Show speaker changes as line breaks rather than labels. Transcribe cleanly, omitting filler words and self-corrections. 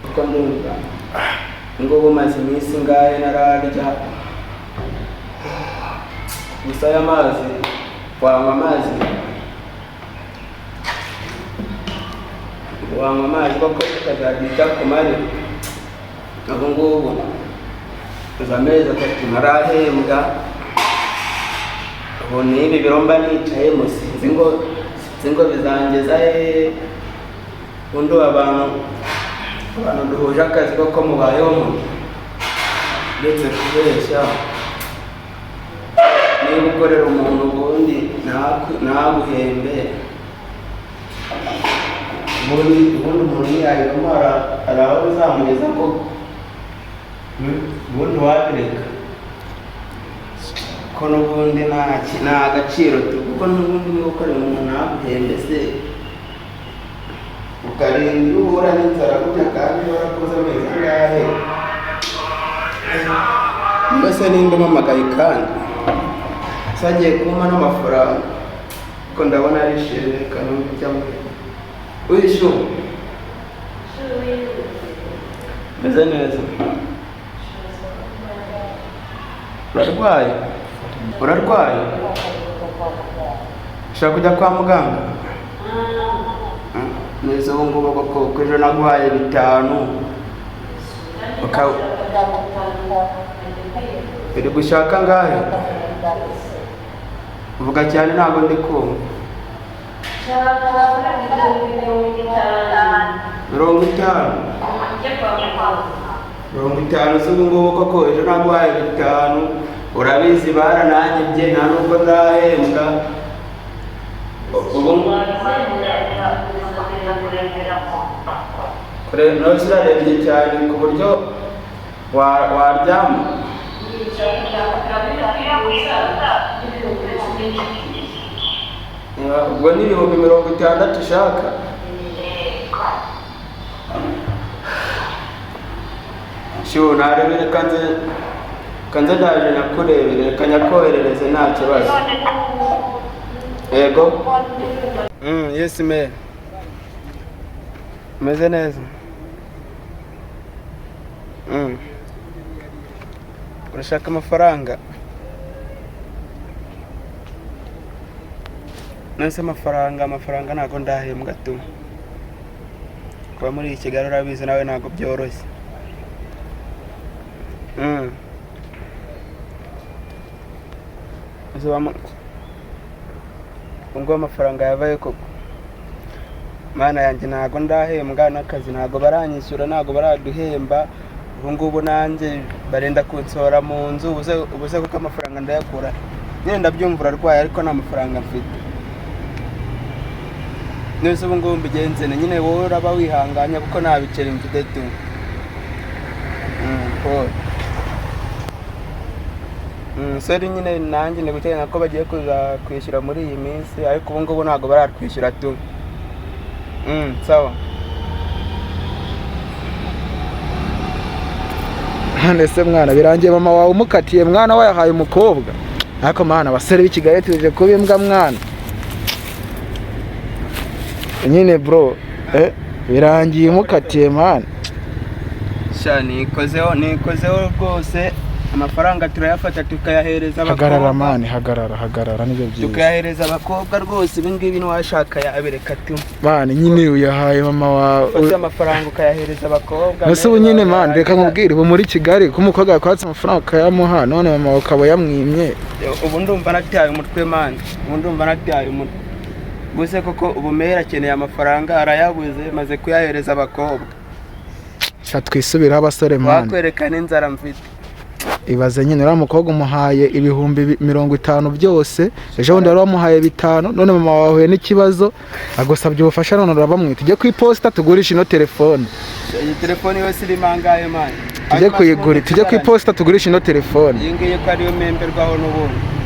kuko ndumva ngo bumaze iminsi ngahe nararya gusa aya mazi wanywa amazi koko ukazagita kumare abo ngubu uza amezi 3 narahembwa ubu n'ibi biromba nicayemo sinzi ngo bizangeza undi abantu duhuje akazi koko mubayeho ndetse kubeshya niba ukorera umuntu ubundi ntaguhembe ubundi umuntu yayiramo araho uzamugeza ko ubundi wabireka ko n'ubundi nta agaciro kuko n'ubundi niba ukorera umuntu ntaguhembe se ukarinda uhura n'inzara gutya kandi warakoze amezi angahe mbese ninde umamagaye kandi sagiye kumpa n'amafaranga ko ndabona ari shere kanumva cyangwa uyishu meze neza urarwaye ushaka kujya kwa muganga neza ubu ngubu koko ejo naguhaye 5 uri gushaka ngahe uvuga cyane ntabwo ndi kumva 50 z'ubu ngubu koko ejo naguhaye 5 urabizi barananyibye nta nubwo nzahembwa ubu kure nose urarebye cyane ku buryo waryama ubwo ni 60 ushaka shu narebere kanze ndaje nakurebere kanyakoherereze nta kibazo yego yes me meze neza urashaka amafaranga nese amafaranga ntago ndahembwa tu kuba muri Kigali urabizi nawe ntago byoroshye ngo amafaranga yavaye koko mana yanjye ntago ndahembwa n'akazi ntago baranyishyura ntago baraduhemba ubu ngubu nanjye barenda kunsora mu nzu ubuze kuko amafaranga ndayakura nyine ndabyumva urarwaye ariko nta mafaranga mfite nese ubu ngubu mbigenze nyine wowe uraba wihanganya kuko nta biceri mfite tu seri nyine nanjye ndiguteganya ko bagiye kuza kwishyura muri iyi minsi ariko ubu ngubu ntago baratwishyura tu sawa
nese mwana birangiye mama wawe umukatiye mwana wayahaye umukobwa ariko mwana abasore b'i Kigali tuje kubimbwa mwana nyine bro birangiye umukatiye mwana
sha nikozeho rwose amafaranga turayafata tukayahereza
abakobwa hagarara nibyo byiza
tukayahereza abakobwa rwose ibi ngibi n'uwashaka yabireka tu
mwana nyine uyahaye mama wawe
ufite amafaranga ukayahereza abakobwa
nese ubu nyine mwana reka nkubwire ubu muri Kigali ko umukobwa yakwatse amafaranga ukayamuha none mama wawe ukaba yamwimye
ubu ndumva nataye umutwe mwana gusa koko ubu mera akeneye amafaranga arayabuze maze kuyahereza abakobwa
sha twisubiraho abasore mwana
wakwerekana inzara mfite
ibaze nyine uriya mukobwa umuhaye 50 byose ejo bundi wari wamuhaye 5 none mama wahuye n'ikibazo agusabye ubufasha none urabamwita tujye ku iposita tugurisha ino telefone
iyi telefone yose iri mangaye mani
tujye ku iposita tugurisha ino telefone
iyi ngiyi ko ariyo memberwaho n'ubundi